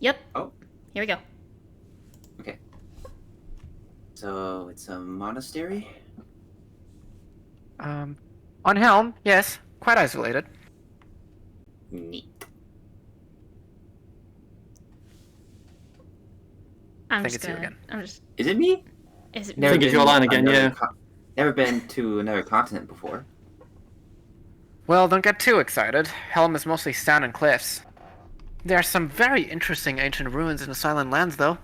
Yep. Oh, Here we go. okay. So it's a monastery? On Helm, yes, quite isolated. Neat. I'm think just it's you gonna. again. I'm just. Is it me? Is it I think me? it's your line again, Another yeah. Never been to another continent before. Well, don't get too excited. Helm is mostly sand and cliffs. There are some very interesting ancient ruins in the Silent Lands, though.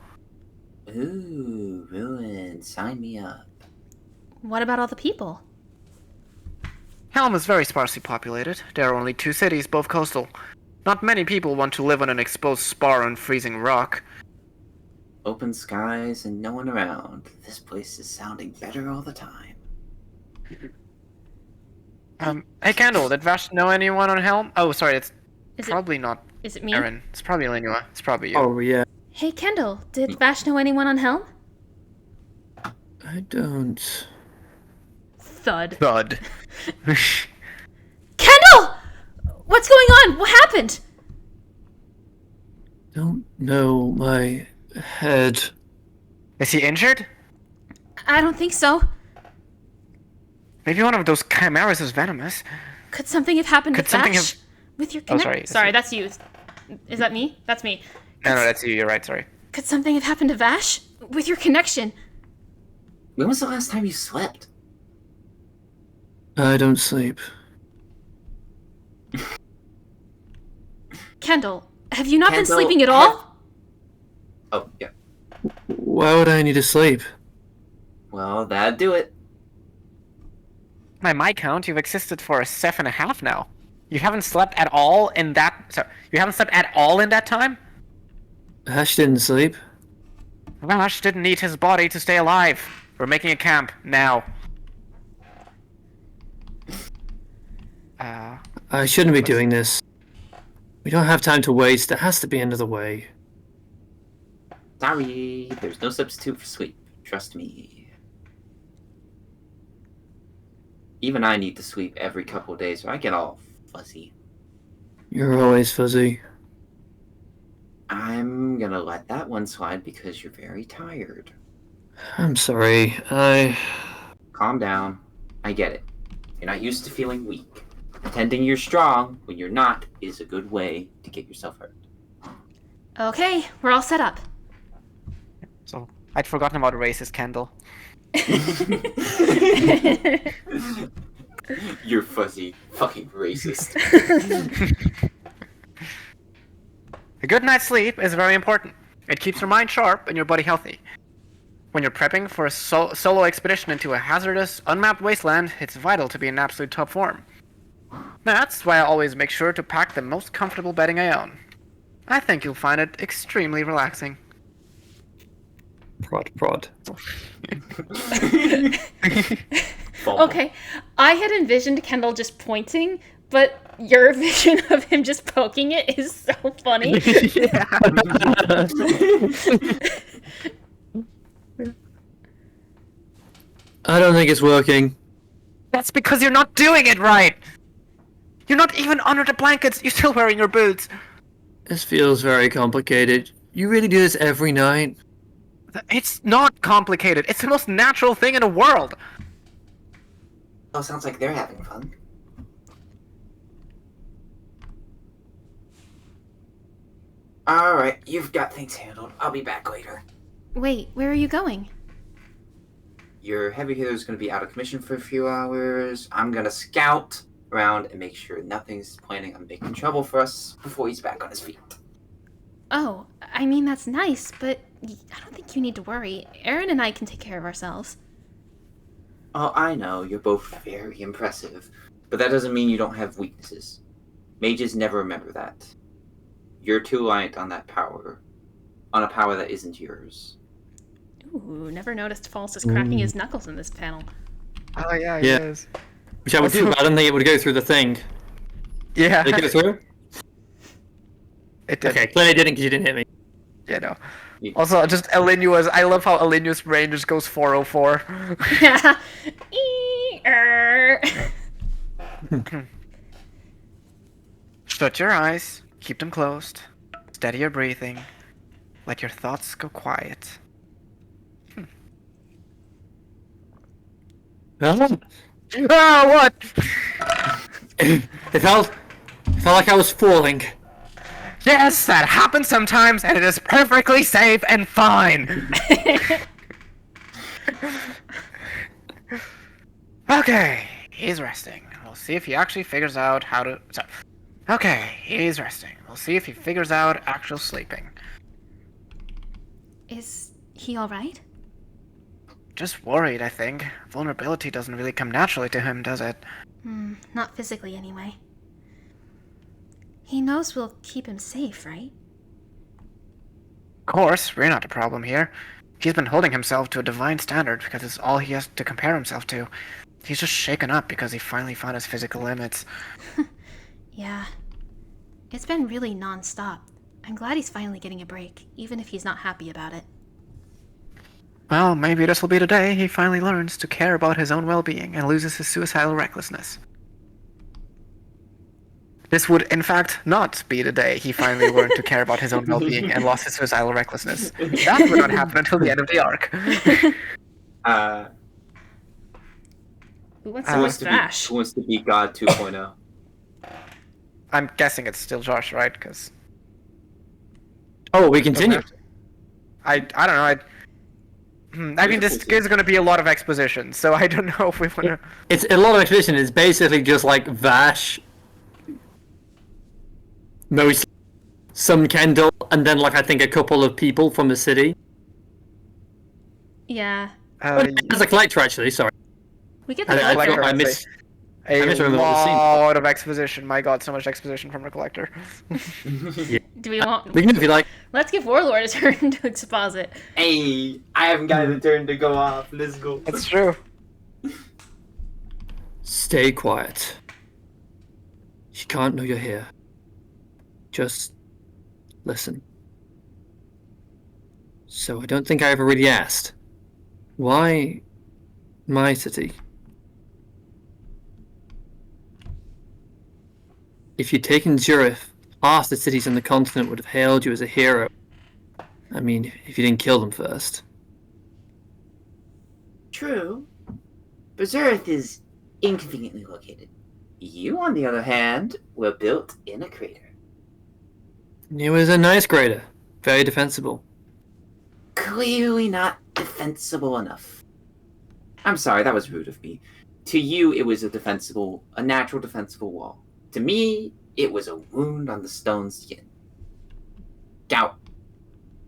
Ooh, ruins. Sign me up. What about all the people? Helm is very sparsely populated. There are only 2 cities, both coastal. Not many people want to live on an exposed spar on freezing rock. Open skies and no one around. This place is sounding better all the time. Hey Kendall, did Vash know anyone on Helm? Oh, sorry, it's Is probably not Is it me? Aaron. It's probably Elinua. It's probably you. Oh, yeah. Hey, Kendall. Did Vash know anyone on Helm? I don't... Thud. Thud. Kendall! What's going on? What happened? Don't know my head. Is he injured? I don't think so. Maybe one of those chimeras is venomous. Could something have happened Could to something Vash? have- With your Oh, connect? sorry. That's you. Is that me? That's me. No, that's you. You're right. Sorry. Could something have happened to Vash? With your connection? When was the last time you slept? I don't sleep. Kendall, have you not been Kendall, sleeping at all? Oh, yeah. Why would I need to sleep? Well, that'd do it. By my count, you've existed for a 7.5 now. You haven't slept at all in that. Sorry, you haven't slept at all in that time. Ash didn't sleep. Vash didn't need his body to stay alive. We're making a camp now. I shouldn't be doing this. We don't have time to waste. There has to be another way. Sorry, there's no substitute for sleep. Trust me. Even I need to sleep every couple of days or I get all fuzzy. You're always fuzzy. I'm gonna let that one slide because you're very tired. I'm sorry. Calm down. I get it. You're not used to feeling weak. Pretending you're strong when you're not is a good way to get yourself hurt. Okay, we're all set up. So I'd forgotten about racist Kendall. You're fuzzy, fucking racist. A good night's sleep is very important. It keeps your mind sharp and your body healthy. When you're prepping for a solo expedition into a hazardous, unmapped wasteland, it's vital to be in absolute top form. That's why I always make sure to pack the most comfortable bedding I own. I think you'll find it extremely relaxing. Prod. Okay, I had envisioned Kendall just pointing, but your vision of him just poking it is so funny. I don't think it's working. That's because you're not doing it right! You're not even under the blankets, you're still wearing your boots! This feels very complicated. You really do this every night? It's not complicated, it's the most natural thing in the world! Oh, sounds like they're having fun. Alright, you've got things handled. I'll be back later. Wait, where are you going? Your heavy hitter's gonna be out of commission for a few hours. I'm gonna scout around and make sure nothing's planning on making trouble for us before he's back on his feet. Oh, I mean, that's nice, but I don't think you need to worry. Aaron and I can take care of ourselves. Oh, I know, you're both very impressive, but that doesn't mean you don't have weaknesses. Mages never remember that. You're too reliant on that power. On a power that isn't yours. Ooh, never noticed False is cracking his knuckles in this panel. Oh yeah, Yeah. it is. Which I would do, but I don't think it would go through the thing. Yeah, Did it go through? it did. Okay, clearly it didn't because you didn't hit me. Yeah, no. Yeah. Also, just Elinua's. I love how Elinua's brain just goes 404. Yeah. Shut your eyes, keep them closed, steady your breathing, Let your thoughts go quiet. Well, Ah, what? it felt like I was falling. Yes, that happens sometimes, and it is perfectly safe and fine. Okay, he's resting. We'll see if he actually figures out how to... Sorry. Okay, he's resting. We'll see if he figures out actual sleeping. Is he alright? Just worried, I think. Vulnerability doesn't really come naturally to him, does it? Not physically, anyway. He knows we'll keep him safe, right? Of course, we're not a problem here. He's been holding himself to a divine standard because it's all he has to compare himself to. He's just shaken up because he finally found his physical limits. Yeah. It's been really non-stop. I'm glad he's finally getting a break, even if he's not happy about it. Well, maybe this will be the day he finally learns to care about his own well-being and loses his suicidal recklessness. This would, in fact, not be the day he finally learned to care about his own well-being and lost his suicidal recklessness. That would not happen until the end of the arc. Who wants to watch Vash? Who wants to be God 2.0? I'm guessing it's still Josh, right? Because Oh, we continue. I don't know. I mean, this is going to be a lot of exposition, so I don't know if we want to. It's a lot of exposition. It's basically just like Vash, most some Kendall, and then like I think a couple of people from the city. Yeah. As a collector, actually. Sorry. We get the I collector. I missed. A misremembered the scene. lot of exposition. My god, so much exposition from the collector. Do we want... We can if you like. Let's give Warlord a turn to exposit. Hey, I haven't gotten the turn to go off. Let's go. That's true. Stay quiet. She can't know you're here. Just listen. So I don't think I ever really asked. Why my city? If you'd taken Zurich, half the cities on the continent would have hailed you as a hero. I mean, if you didn't kill them first. True. Berserth is inconveniently located. You, on the other hand, were built in a crater. It was a nice crater. Very defensible. Clearly not defensible enough. I'm sorry, that was rude of me. To you, it was a natural defensible wall. To me, it was a wound on the stone skin. Gout.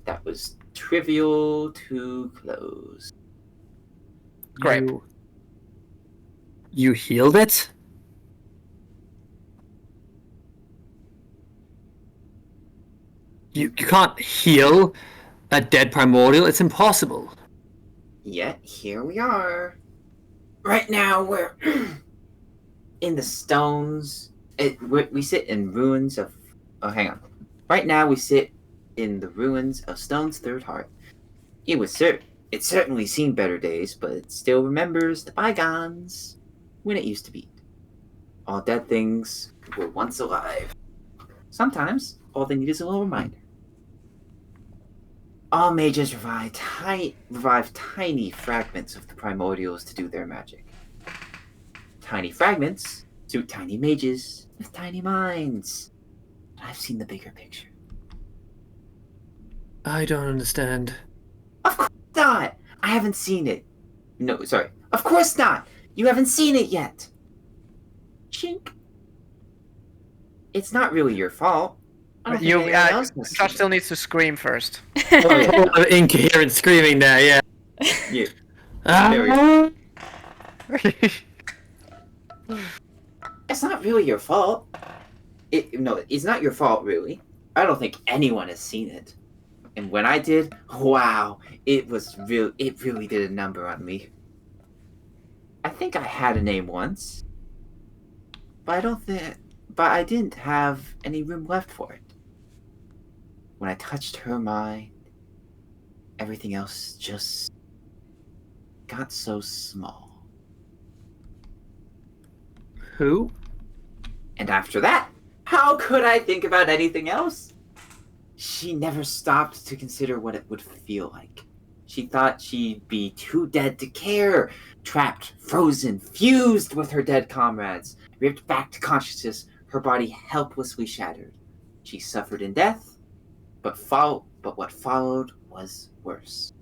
That was trivial to close. Great. You healed it? You can't heal a dead primordial. It's impossible. Yet, here we are. Right now, we're in the stones. We sit in ruins of... Oh, hang on. Right now, we sit in the ruins of Stone's third heart. It certainly seen better days, but it still remembers the bygones when it used to be. All dead things were once alive. Sometimes, all they need is a little reminder. All mages revive tiny fragments of the primordials to do their magic. Tiny fragments suit tiny mages with tiny minds. But I've seen the bigger picture. I don't understand. Of course not! I haven't seen it. No, sorry. Of course not! You haven't seen it yet! Chink. It's not really your fault. I don't think anyone else has Josh seen still needs to scream first. it. Oh, yeah. A lot of incoherent screaming there, yeah. Yeah. Ah. There we go. It's not really your fault. It's not your fault, really. I don't think anyone has seen it. And when I did, wow, it really did a number on me. I think I had a name once. But I didn't have any room left for it. When I touched her mind, everything else just got so small. Who? And after that, how could I think about anything else? She never stopped to consider what it would feel like. She thought she'd be too dead to care, trapped, frozen, fused with her dead comrades, ripped back to consciousness, her body helplessly shattered. She suffered in death, but what followed was worse.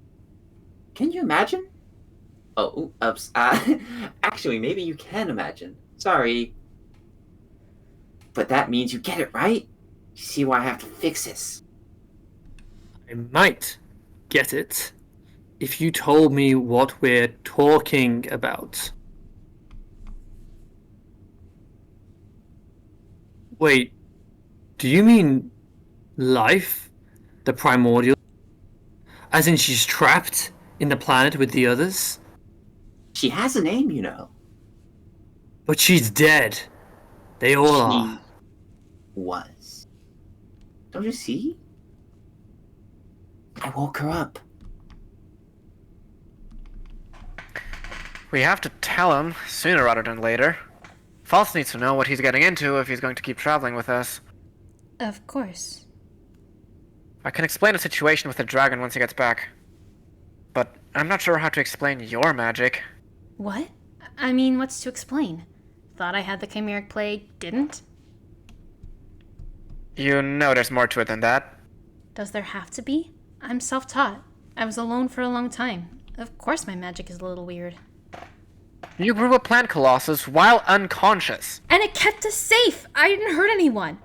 Can you imagine? Oh, oops. Actually, maybe you can imagine. Sorry. But that means you get it, right? You see why I have to fix this? I might get it if you told me what we're talking about. Wait, do you mean life? The primordial? As in she's trapped in the planet with the others? She has a name, you know. But she's dead. They all She are. was. Don't you see? I woke her up. We have to tell him sooner rather than later. False needs to know what he's getting into if he's going to keep traveling with us. Of course. I can explain the situation with the dragon once he gets back. But I'm not sure how to explain your magic. What? I mean, what's to explain? Thought I had the chimeric plague, didn't? You know there's more to it than that. Does there have to be? I'm self-taught. I was alone for a long time. Of course my magic is a little weird. You grew a plant colossus while unconscious. And it kept us safe! I didn't hurt anyone!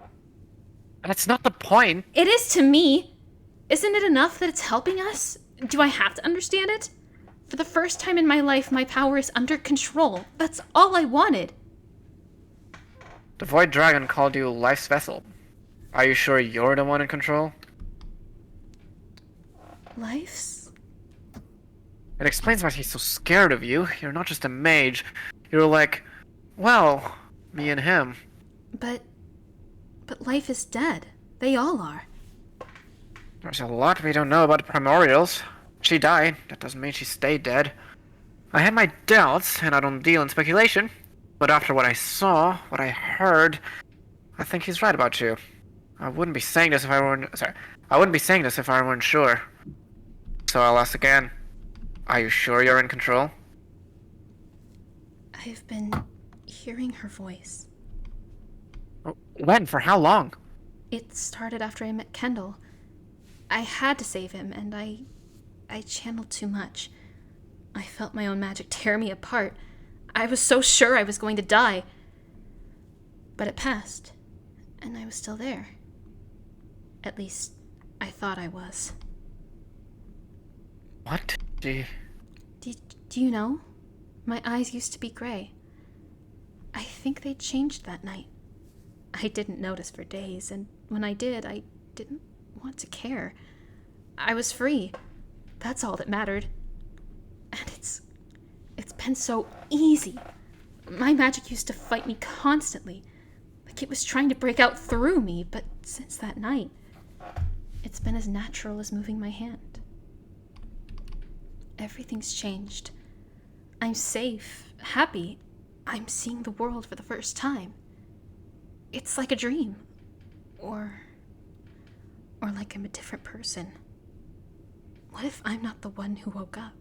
That's not the point. It is to me! Isn't it enough that it's helping us? Do I have to understand it? For the first time in my life, my power is under control. That's all I wanted. The Void Dragon called you Life's Vessel. Are you sure you're the one in control? Life's? It explains why he's so scared of you. You're not just a mage. You're like, well, me and him. But life is dead. They all are. There's a lot we don't know about the Primordials. She died. That doesn't mean she stayed dead. I had my doubts, and I don't deal in speculation. But after what I saw, what I heard, I think he's right about you. I wouldn't be saying this if I weren't... Sorry. I wouldn't be saying this if I weren't sure. So I'll ask again. Are you sure you're in control? I've been hearing her voice. When? For how long? It started after I met Kendall. I had to save him, and I channeled too much. I felt my own magic tear me apart. I was so sure I was going to die. But it passed, and I was still there. At least, I thought I was. What? Do you know? My eyes used to be gray. I think they changed that night. I didn't notice for days, and when I did, I didn't want to care. I was free. That's all that mattered. And it's been so easy. My magic used to fight me constantly, like it was trying to break out through me, but since that night, it's been as natural as moving my hand. Everything's changed. I'm safe, happy. I'm seeing the world for the first time. It's like a dream. Or like I'm a different person. What if I'm not the one who woke up?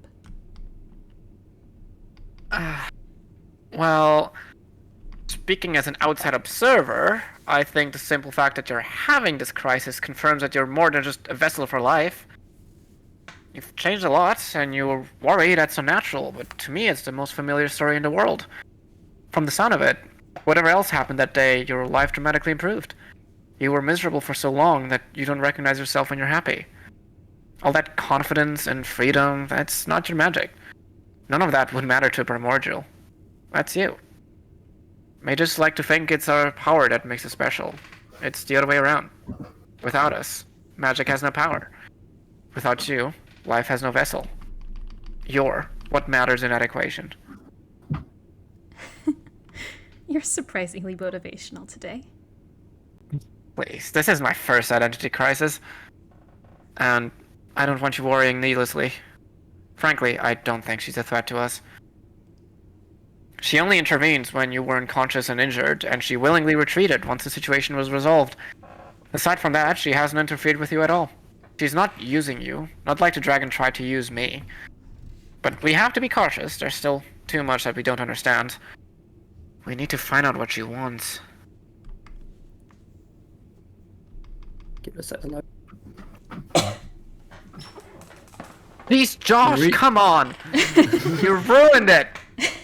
Well, speaking as an outside observer, I think the simple fact that you're having this crisis confirms that you're more than just a vessel for life. You've changed a lot, and you worry that's unnatural, but to me it's the most familiar story in the world. From the sound of it, whatever else happened that day, your life dramatically improved. You were miserable for so long that you don't recognize yourself when you're happy. All that confidence and freedom, that's not your magic. None of that would matter to a primordial. That's you. Mages like to think it's our power that makes us special. It's the other way around. Without us, magic has no power. Without you, life has no vessel. You're what matters in that equation. You're surprisingly motivational today. Please, this is my first identity crisis. And I don't want you worrying needlessly. Frankly, I don't think she's a threat to us. She only intervened when you were unconscious and injured, and she willingly retreated once the situation was resolved. Aside from that, she hasn't interfered with you at all. She's not using you, not like the dragon tried to use me. But we have to be cautious. There's still too much that we don't understand. We need to find out what she wants. Give us that alone. Please, Josh, come on! You ruined it!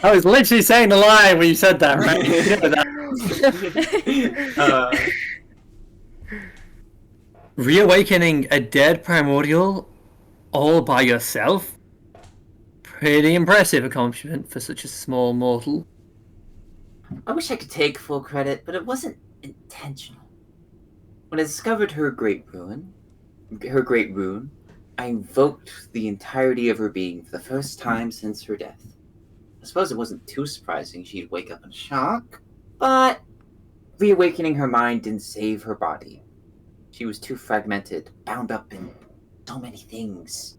I was literally saying the line when you said that, right? You know that. Reawakening a dead primordial all by yourself? Pretty impressive accomplishment for such a small mortal. I wish I could take full credit, but it wasn't intentional. When I discovered her great rune, I invoked the entirety of her being for the first time since her death. I suppose it wasn't too surprising she'd wake up in shock, but reawakening her mind didn't save her body. She was too fragmented, bound up in so many things.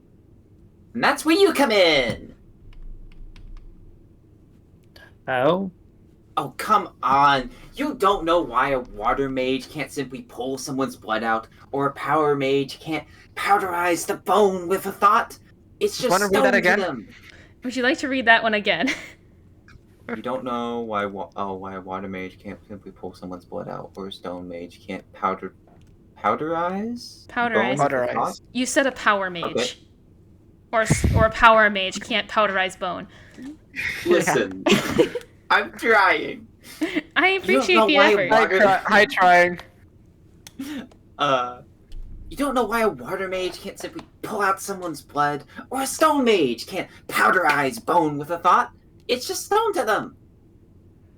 And that's where you come in! How? Oh, come on! You don't know why a water mage can't simply pull someone's blood out, or a power mage can't powderize the bone with a thought? It's just Wanna read that stone to again? them. Would you like to read that one again? You don't know why a water mage can't simply pull someone's blood out, or a stone mage can't powderize? Powderize. Bone with a Powderize. thought? You said a power mage. Okay. Or a power mage can't powderize bone. Listen, I'm trying. I appreciate know the why effort. water- Hi, trying. You don't know why a water mage can't simply pull out someone's blood, or a stone mage can't powderize bone with a thought? It's just stone to them.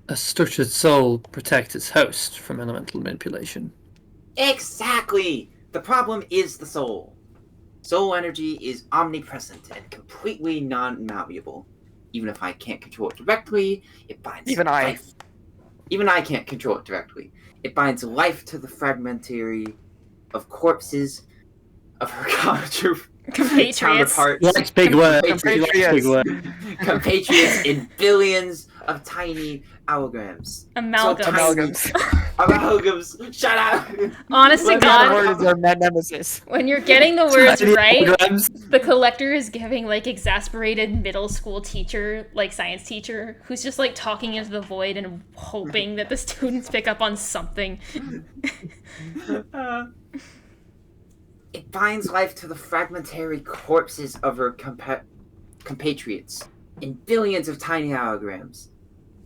A structured soul protects its host from elemental manipulation. Exactly! The problem is the soul. Soul energy is omnipresent and completely non-malleable. Even if I can't control it directly, it binds Even I. life. Even I can't control it directly. It binds life to the fragmentary of corpses of her Compatriots. counterparts. That's big word. Compatriots. That's big word. Compatriots in billions of tiny allograms. Amalgams. So tiny- Amalgams. Shut up! Honest to What God, word is our nemesis. when you're getting the words Tiny right, holograms. the collector is giving like exasperated middle school teacher, like science teacher, who's just like talking into the void and hoping that the students pick up on something. It binds life to the fragmentary corpses of her compatriots in billions of tiny allograms.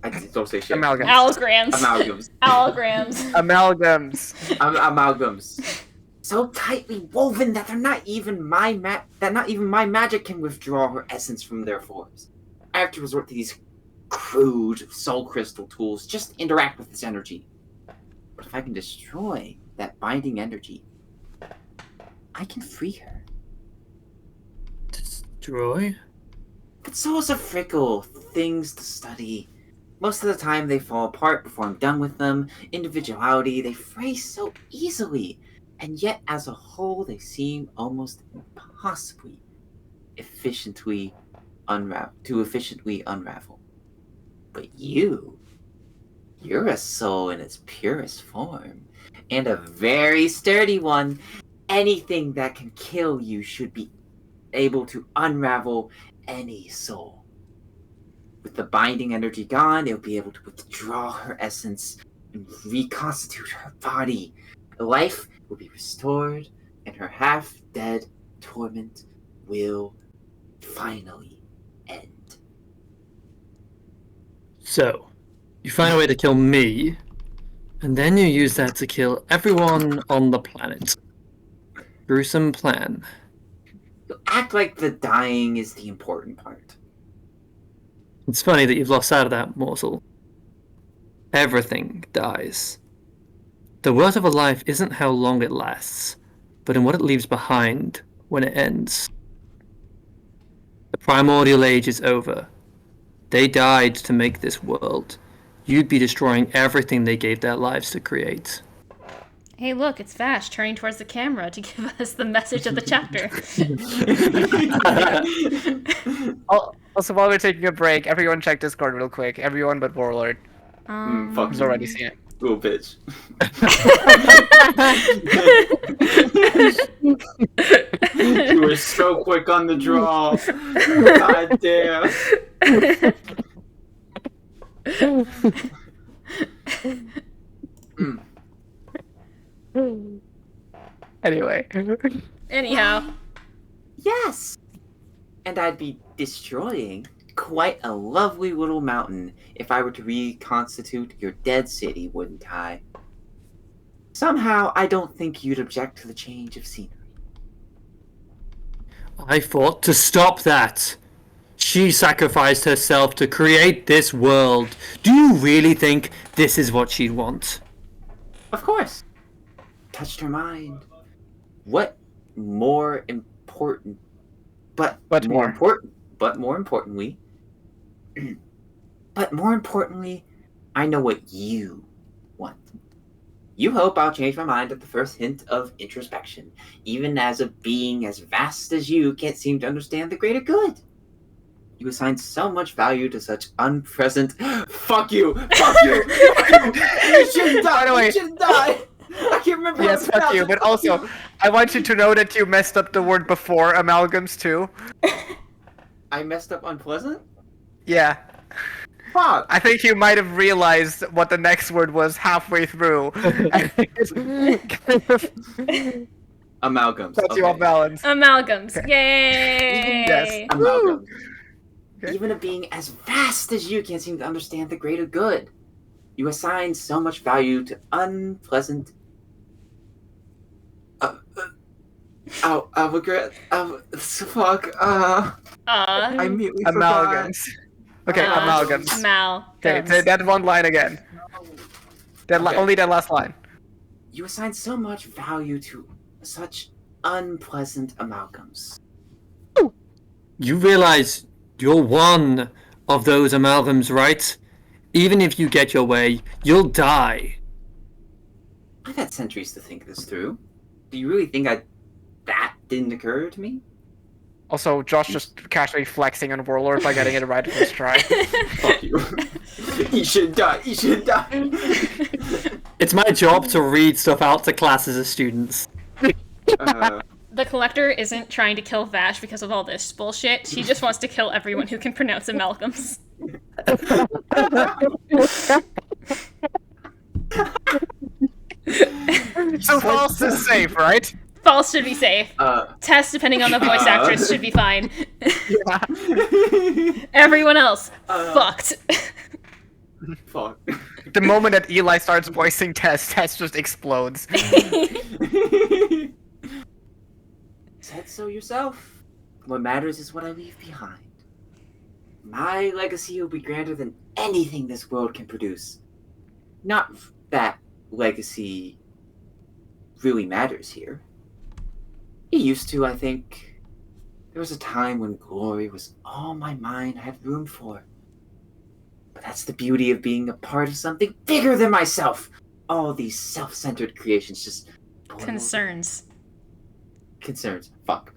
I don't say shit. Amalgams. Allograms. Amalgams. Allograms. Amalgams. Amalgams. So tightly woven that they're not even my magic can withdraw her essence from their forms. I have to resort to these crude soul crystal tools just to interact with this energy. But if I can destroy that binding energy, I can free her. Destroy? But souls are fickle, things to study. Most of the time they fall apart before I'm done with them. Individuality, they fray so easily. And yet, as a whole, they seem almost impossibly efficiently unravel. But you're a soul in its purest form. And a very sturdy one. Anything that can kill you should be able to unravel any soul. With the binding energy gone, it'll be able to withdraw her essence and reconstitute her body. Life will be restored, and her half-dead torment will finally end. So, you find a way to kill me, and then you use that to kill everyone on the planet. Gruesome plan. You act like the dying is the important part. It's funny that you've lost sight of that, morsel. Everything dies. The worth of a life isn't how long it lasts, but in what it leaves behind when it ends. The primordial age is over. They died to make this world. You'd be destroying everything they gave their lives to create. Hey, look, it's Vash turning towards the camera to give us the message of the chapter. Also, while we're taking a break, everyone check Discord real quick. Everyone but Warlord. Fuck. He's already seen it. Little bitch. You were so quick on the draw. God damn. Anyway. Anyhow. Yes! And I'd be destroying quite a lovely little mountain if I were to reconstitute your dead city, wouldn't I? Somehow, I don't think you'd object to the change of scenery. I fought to stop that. She sacrificed herself to create this world. Do you really think this is what she'd want? Of course. Touched her mind. What more important... But more importantly... But more importantly, I know what you want. You hope I'll change my mind at the first hint of introspection, even as a being as vast as you can't seem to understand the greater good. You assign so much value to such unpresent... Fuck you! Fuck you! Fuck you! You shouldn't die! By the way- You shouldn't die! I can't remember Yes, how to fuck you, but pronounce it. also, I want you to know that you messed up the word before amalgams too. I messed up unpleasant? Yeah. Fuck! I think you might have realized what the next word was halfway through. Amalgams. Cut you off balance. Amalgams. Okay. Yay! Yes. Amalgams. Okay. Even a being as vast as you can't seem to understand the greater good. You assign so much value to unpleasant... I regret... fuck, I immediately forgot. Amalgams. Okay, amalgams. Mal. Okay, say that one line again. Okay. Only that last line. You assign so much value to such unpleasant amalgams. You realize you're one of those amalgams, right? Even if you get your way, you'll die. I've had centuries to think this through. Do you really think that didn't occur to me? Also, Josh just casually flexing on Warlord by getting it right first try. Fuck you. He should die. He should die. It's my job to read stuff out to classes of students. The Collector isn't trying to kill Vash because of all this bullshit. She just wants to kill everyone who can pronounce amalgams. So false is safe, right? False should be safe. Test, depending on the voice actress, should be fine. Everyone else, fucked. Fuck. The moment that Eli starts voicing Tess just explodes. Said so yourself. What matters is what I leave behind. My legacy will be grander than anything this world can produce. Not that legacy really matters here. It used to, I think. There was a time when glory was all my mind had room for. But that's the beauty of being a part of something bigger than myself. All these self-centered creations just... Concerns. Concerns. Fuck.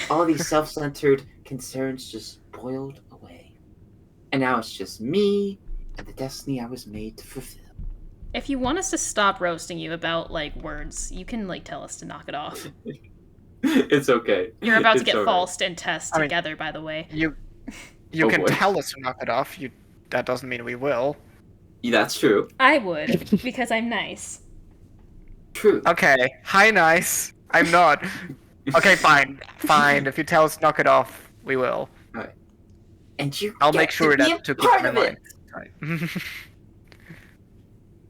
All these self-centered concerns just boiled away. And now it's just me and the destiny I was made to fulfill. If you want us to stop roasting you about, like, words, you can, like, tell us to knock it off. It's okay. You're about to It's get alright. Falst and Test I mean- together, by the way. You Oh, can boy. tell us to knock it off. That doesn't mean we will. Yeah, that's true. I would, because I'm nice. True. Okay, hi, nice. I'm not. Okay, fine. Fine. If you tell us to knock it off, we will. And you I'll get make sure to be that a to keep part in of mind. it. Right.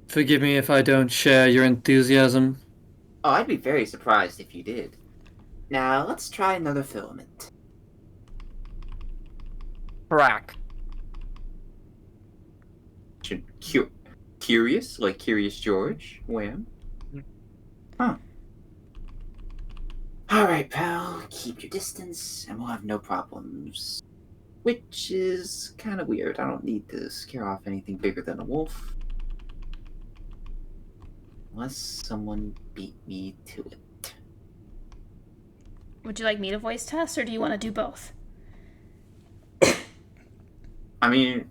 Forgive me if I don't share your enthusiasm. Oh, I'd be very surprised if you did. Now, let's try another filament. Crack. Curious? Like Curious George? Wham? Huh. Alright, pal. Keep your distance, and we'll have no problems. Which is kind of weird. I don't need to scare off anything bigger than a wolf. Unless someone beat me to it. Would you like me to voice Test, or do you want to do both? I mean,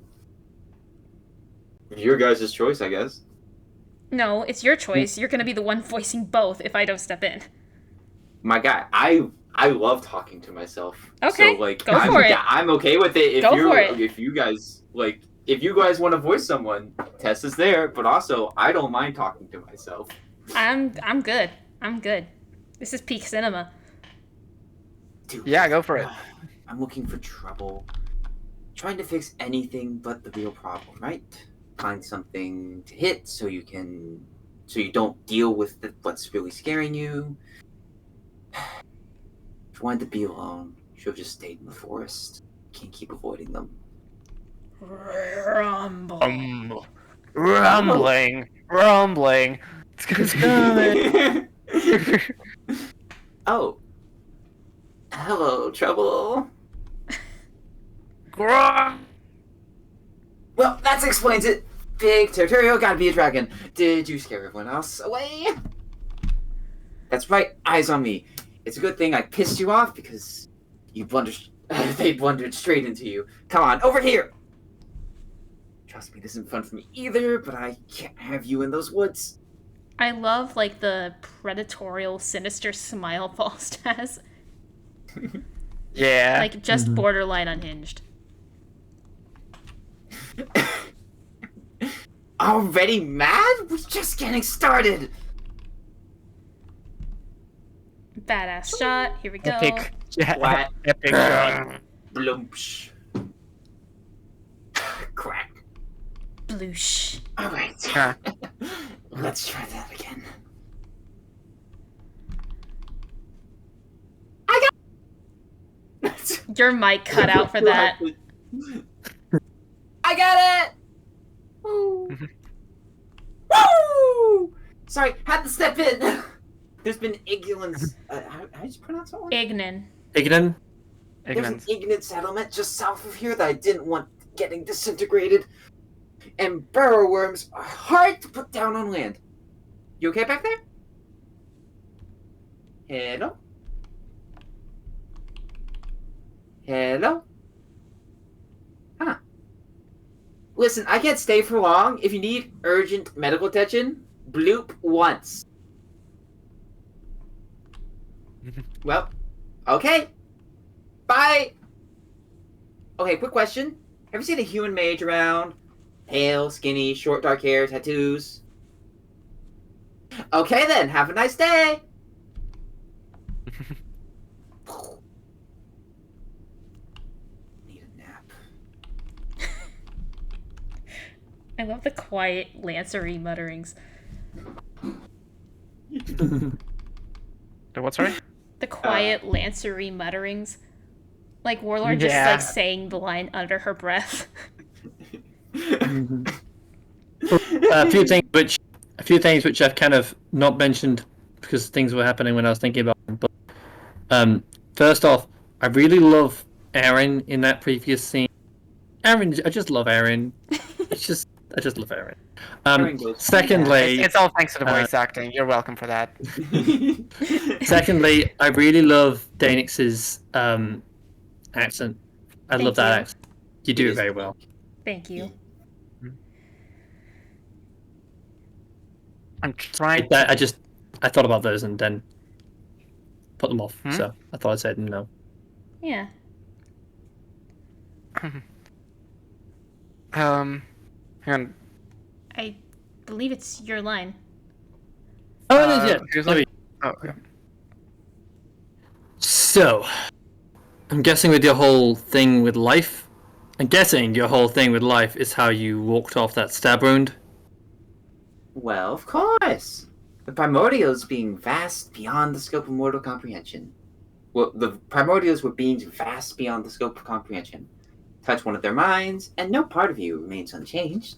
your guys' choice, I guess. No, it's your choice. You're gonna be the one voicing both if I don't step in. My guy, I love talking to myself. Okay, So like, go for it. Yeah, I'm okay with it. Go for it. If you guys like, if you guys want to voice someone, Tess is there. But also, I don't mind talking to myself. I'm good. I'm good. This is peak cinema. Dude, Yeah, go for it. I'm looking for trouble. Trying to fix anything but the real problem, right? Find something to hit so you don't deal with what's really scaring you. If you wanted to be alone, you should have just stayed in the forest. Can't keep avoiding them. Rumble. Rumbling. It's coming. Oh. Hello, trouble. Grrr. Well, that explains it. Big territorial, gotta be a dragon. Did you scare everyone else away? That's right, eyes on me. It's a good thing I pissed you off because they blundered straight into you. Come on, over here! Trust me, this isn't fun for me either, but I can't have you in those woods. I love like the predatorial, sinister smile Faust has. Yeah. Like just borderline unhinged. Already mad? We're just getting started. Badass shot. Here we go. Epic. Flat. Epic shot. Bloomsh. Crack. Bloosh. Alright. Huh. Let's try that again. Your mic cut out for that. I got it! Woo! Woo! Sorry, had to step in. There's been Igulins. How do you pronounce that one? Ignan. Ignan? There's an Ignorance. Ignan settlement just south of here that I didn't want getting disintegrated. And burrow worms are hard to put down on land. You okay back there? Hello? Hello? Huh. Listen, I can't stay for long. If you need urgent medical attention, bloop once. Well, okay. Bye! Okay, quick question. Ever seen a human mage around? Pale, skinny, short, dark hair, tattoos? Okay then, have a nice day! Need a nap. I love the quiet lancery mutterings. The what, sorry? The quiet lancery mutterings. Like Warlord just Yeah. like saying the line under her breath. A few things which I've kind of not mentioned because things were happening when I was thinking about them. But first off, I really love Aaron in that previous scene. Aaron, I just love Aaron. I just love Aaron. Aaron goes, Secondly, It's all thanks to the voice acting. You're welcome for that. secondly, I really love Danix's accent. I love that you. accent. You do it very well. Thank you. I'm trying. I thought about those and then put them off. Hmm? So I thought I'd say no. Yeah. Hang on. I believe it's your line. Oh, it is, yeah. here's Let me- Oh, okay. So, I'm guessing with your whole thing with life, is how you walked off that stab wound. Well, of course. The primordials being vast beyond the scope of mortal comprehension. Well, the primordials were beings vast beyond the scope of comprehension. Touch one of their minds, and no part of you remains unchanged.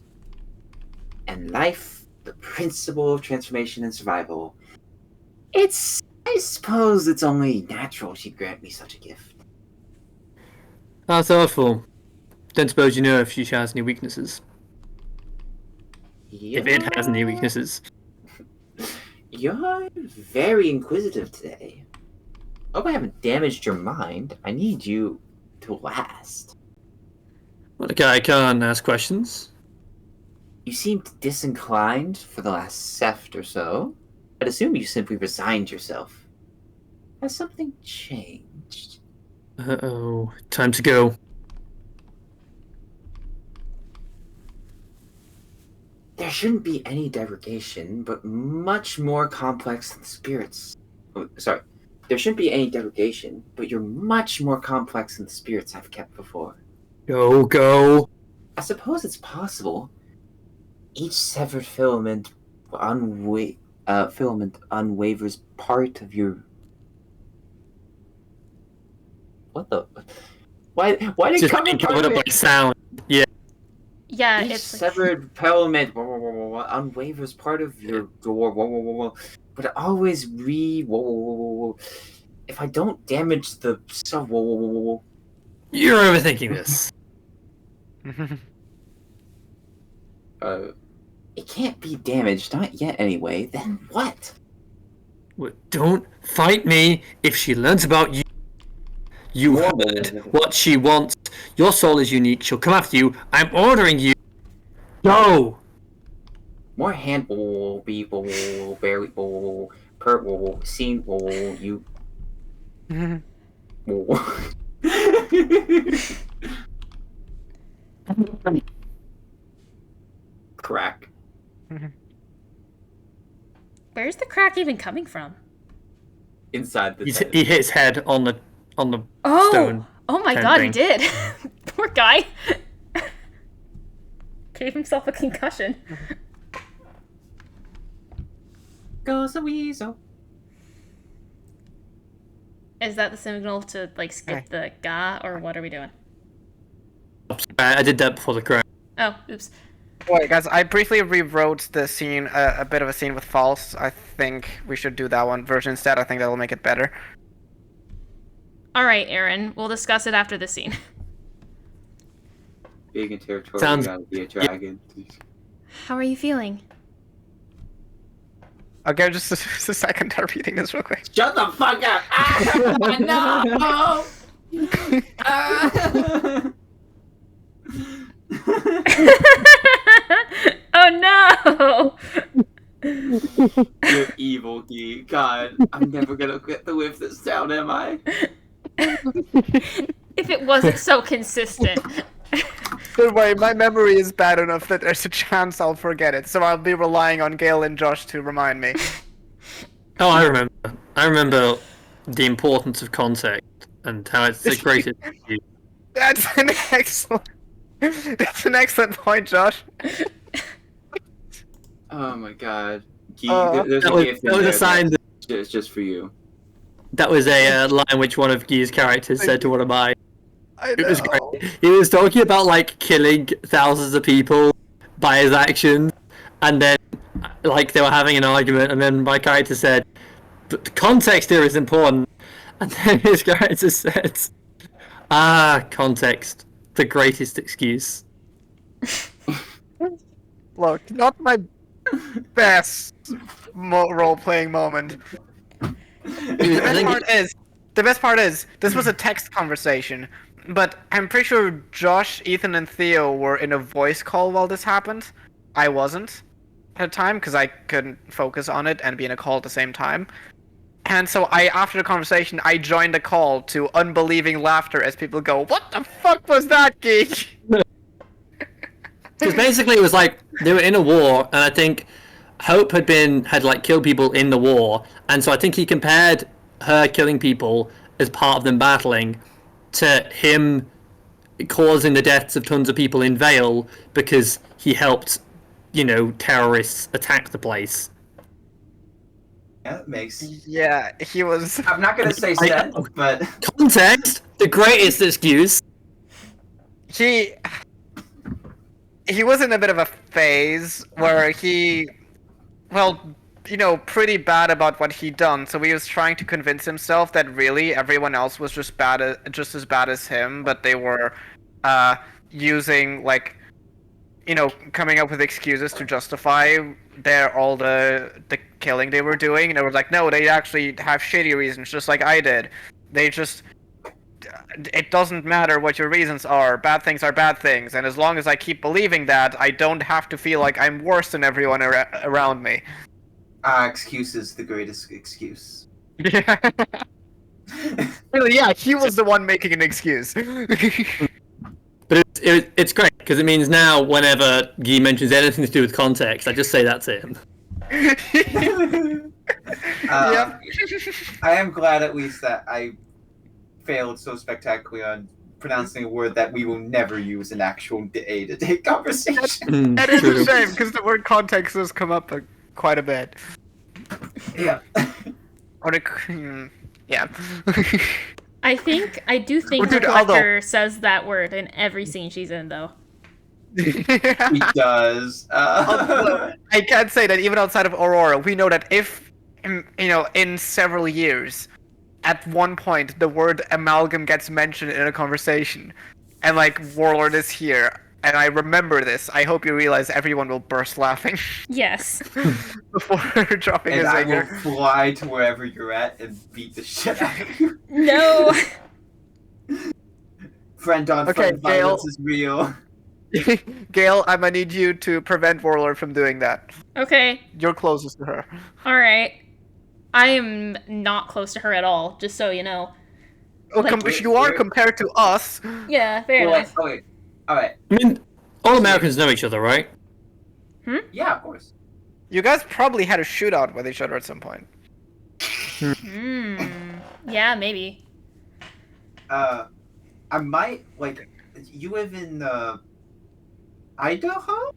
And life, the principle of transformation and survival. I suppose it's only natural she'd grant me such a gift. That's thoughtful. Don't suppose you know if she has any weaknesses. If it has any weaknesses. You're very inquisitive today. Hope I haven't damaged your mind. I need you to last. Well, okay, I can't ask questions. You seemed disinclined for the last seft or so. I'd assume you simply resigned yourself. Has something changed? Uh-oh. Time to go. There shouldn't be any derogation, but much more complex than spirits. Oh, sorry. There shouldn't be any derogation, but you're much more complex than the spirits I've kept before. Go. I suppose it's possible. Each severed filament unwavers part of your. What the? Why did Just it come being in front covered of up me? by sound. Yeah. Yeah, Each it's like, severed filament unwavers part of your door. But it always if I don't damage the stuff. You're overthinking this. It can't be damaged, not yet anyway. Then what? Don't fight me if she learns about you. You heard what she wants. Your soul is unique. She'll come after you. I'm ordering you. Go. More hand people, berry purple, scene you. Crack. where's the crack even coming from? Inside the He tent. hit his head on the Oh! stone. Oh my kind god, thing. he did. Poor guy. Gave himself a concussion. Goes the weasel. Is that the signal to like skip the ga, or what are we doing? I did that before the crack. Oh, oops. Wait, guys, I briefly rewrote the scene, a bit of a scene with false. I think we should do that one version instead. I think that'll make it better. All right, Aaron. We'll discuss it after the scene. Big and territorial, Sounds- you gotta be a dragon. How are you feeling? Okay, just a second. I'm reading this real quick. Shut the fuck up! Ah, no! Ah. Oh no! You're evil, Gee. God, I'm never gonna get the whiff this down, am I? If it wasn't so consistent. Don't worry, my memory is bad enough that there's a chance I'll forget it, so I'll be relying on Gale and Josh to remind me. Oh, I remember. I remember the importance of context and how it's the greatest. That's an excellent point, Josh. Oh my god. Gee, Oh. there's That a was, gift that in was there a sign. that's just for you. That was a line which one of Guy's characters said to one of mine. I It was great. He was talking about like killing thousands of people by his actions, and then like they were having an argument, and then my character said, "But the context here is important," and then his character said, context, the greatest excuse." Look, not my best role-playing moment. The best part is, this was a text conversation, but I'm pretty sure Josh, Ethan, and Theo were in a voice call while this happened. I wasn't at the time because I couldn't focus on it and be in a call at the same time. And so after the conversation, I joined the call to unbelieving laughter as people go, "What the fuck was that, geek?" Because basically it was like they were in a war, and I think Hope had like killed people in the war, and so I think he compared her killing people as part of them battling to him causing the deaths of tons of people in Vale because he helped, terrorists attack the place. Yeah, that makes. Yeah, he was. I'm not gonna say set, but Context, the greatest excuse. He was in a bit of a phase where he, pretty bad about what he'd done. So he was trying to convince himself that really everyone else was just as bad as him, but they were using coming up with excuses to justify all the killing they were doing. And they were like, no, they actually have shitty reasons, just like I did. They just it doesn't matter what your reasons are. Bad things are bad things, and as long as I keep believing that, I don't have to feel like I'm worse than everyone around me. Excuse is the greatest excuse. Yeah. Really, yeah, he was the one making an excuse. But it's great because it means now whenever Guy mentions anything to do with context, I just say that to him. Yep. I am glad at least that I failed so spectacularly on pronouncing a word that we will never use in actual day-to-day conversation. That is True. a shame, because the word context has come up quite a bit. Yeah. Or yeah. I do think Well, the dude, although- collector says that word in every scene she's in, though. He does. Although, I can say that even outside of Aurora, we know that if, in several years, at one point the word amalgam gets mentioned in a conversation, and like Warlord is here, and I remember this, I hope you realize everyone will burst laughing Yes. before dropping And a I will zinger. fly to wherever you're at and beat the shit out of you. No. Friend on Okay, friend violence Gale. is real. Gale, I'm gonna need you to prevent Warlord from doing that. Okay. You're closest to her. All right. I am not close to her at all, just so you know. Oh, Like- you are compared to us. Yeah, fair Well, enough. okay. Alright. I mean, all Americans know each other, right? Yeah, of course. You guys probably had a shootout with each other at some point. Yeah, maybe. I might, like, you live in, Idaho?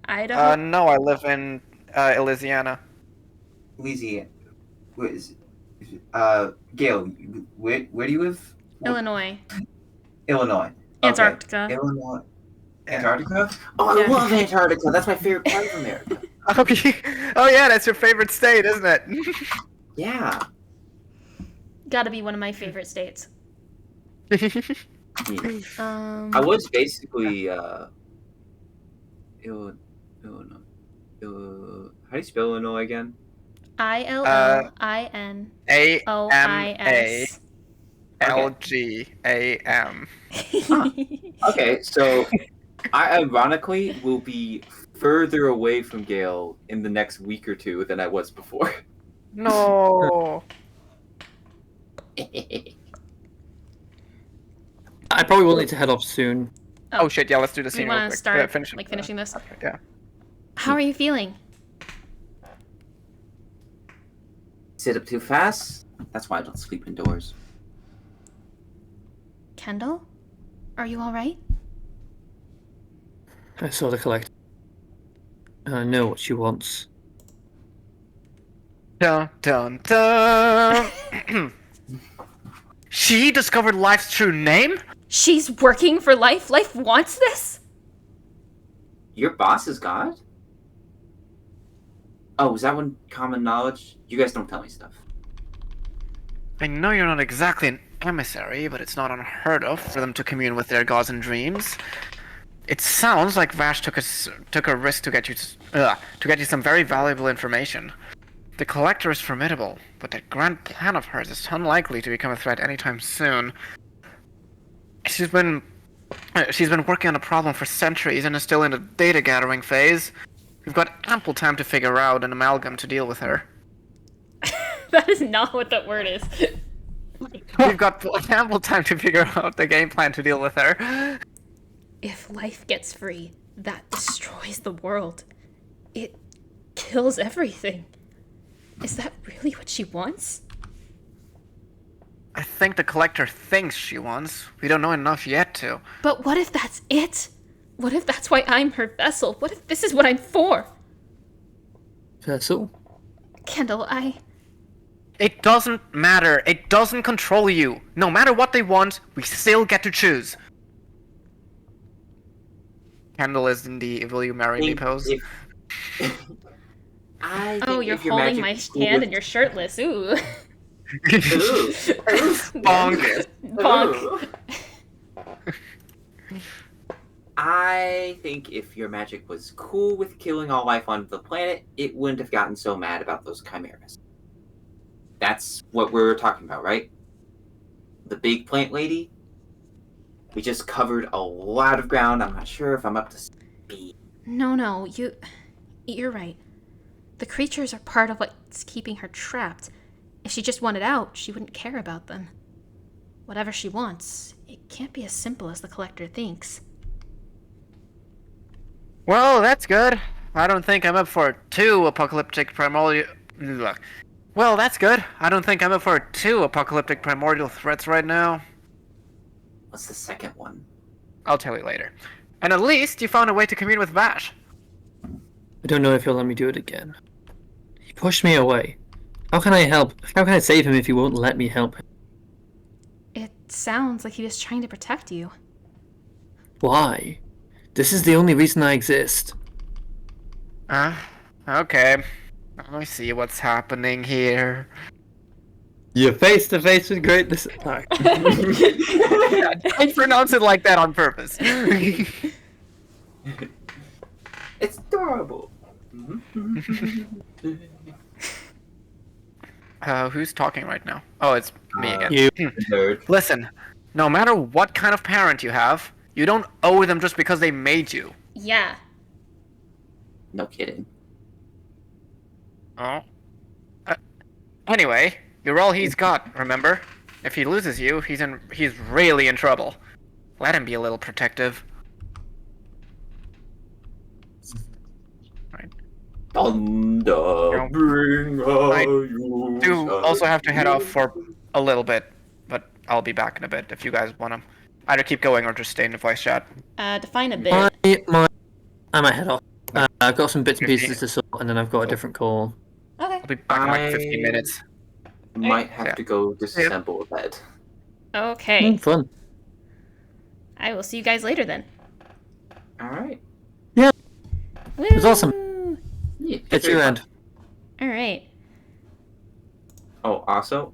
Idaho. No, I live in Elysiana. Louisiana. Where is it? Gail, where do you live? Illinois. Illinois. Okay. Antarctica. Illinois. Yeah. Antarctica? Oh, I Yeah. love Antarctica. That's my favorite part of America. Oh yeah, that's your favorite state, isn't it? Yeah. Gotta be one of my favorite states. Yeah. I was basically, Illinois. How do you spell Illinois again? ILLINOIS. AMALGAM. Okay, so I ironically will be further away from Gale in the next week or two than I was before. No. I probably will need to head off soon. Oh shit! Yeah, let's do the We scene real want to quick. start Finishing this. Okay, yeah. How are you feeling? Sit up too fast? That's why I don't sleep indoors. Kendall? Are you alright? I saw the collector. I know what she wants. Dun dun dun. She discovered life's true name? She's working for Life? Life wants this? Your boss is God? Oh, is that one common knowledge? You guys don't tell me stuff. I know you're not exactly an emissary, but it's not unheard of for them to commune with their gods and dreams. It sounds like Vash took a risk to get you some very valuable information. The Collector is formidable, but that grand plan of hers is unlikely to become a threat anytime soon. She's been working on a problem for centuries and is still in the data gathering phase. We've got ample time to figure out an amalgam to deal with her. That is not what that word is. We've got ample time to figure out the game plan to deal with her. If Life gets free, that destroys the world. It kills everything. Is that really what she wants? I think the Collector thinks she wants. We don't know enough yet to. But what if that's it? What if that's why I'm her vessel? What if this is what I'm for? Vessel? Kendall, It doesn't matter. It doesn't control you. No matter what they want, we still get to choose. Kendall is in the "Will you marry me" pose. I Oh, think you're if your holding magic my school hand was- and you're shirtless. Ooh. Ooh. Bonk. Bonk. I think if your magic was cool with killing all life on the planet, it wouldn't have gotten so mad about those chimeras. That's what we're talking about, right? the big plant lady. We just covered a lot of ground. I'm not sure if I'm up to speed. No, you're right. The creatures are part of what's keeping her trapped. If she just wanted out, she wouldn't care about them. Whatever she wants, it can't be as simple as the Collector thinks. Well, that's good. I don't think I'm up for two apocalyptic primordial. Well, that's good. I don't think I'm up for two apocalyptic primordial threats right now. What's the second one? I'll tell you later. And at least you found a way to commune with Vash. I don't know if he'll let me do it again. He pushed me away. How can I help? How can I save him if he won't let me help him? It sounds like he was trying to protect you. Why? This is the only reason I exist. Okay. I see what's happening here. You're face to face with greatness. No. I pronounce it like that on purpose. It's adorable. Who's talking right now? Oh, it's me again. You. Nerd. Listen, no matter what kind of parent you have, you don't owe them just because they made you. Yeah. No kidding. Oh. Anyway, you're all he's got, remember? If he loses you, he's really in trouble. Let him be a little protective. Right. Thunder, bring I you do also have to head off for a little bit, but I'll be back in a bit if you guys want to either keep going or just stay in the voice chat. Define a bit. I might head off. I've got some bits and pieces to sort, and then I've got a different call. Okay. I'll be back in like 15 minutes. Might have Yeah. to go disassemble a bed. Okay. Fun. I will see you guys later then. Alright. It was awesome. Yeah, It's your end. All right. Oh, also,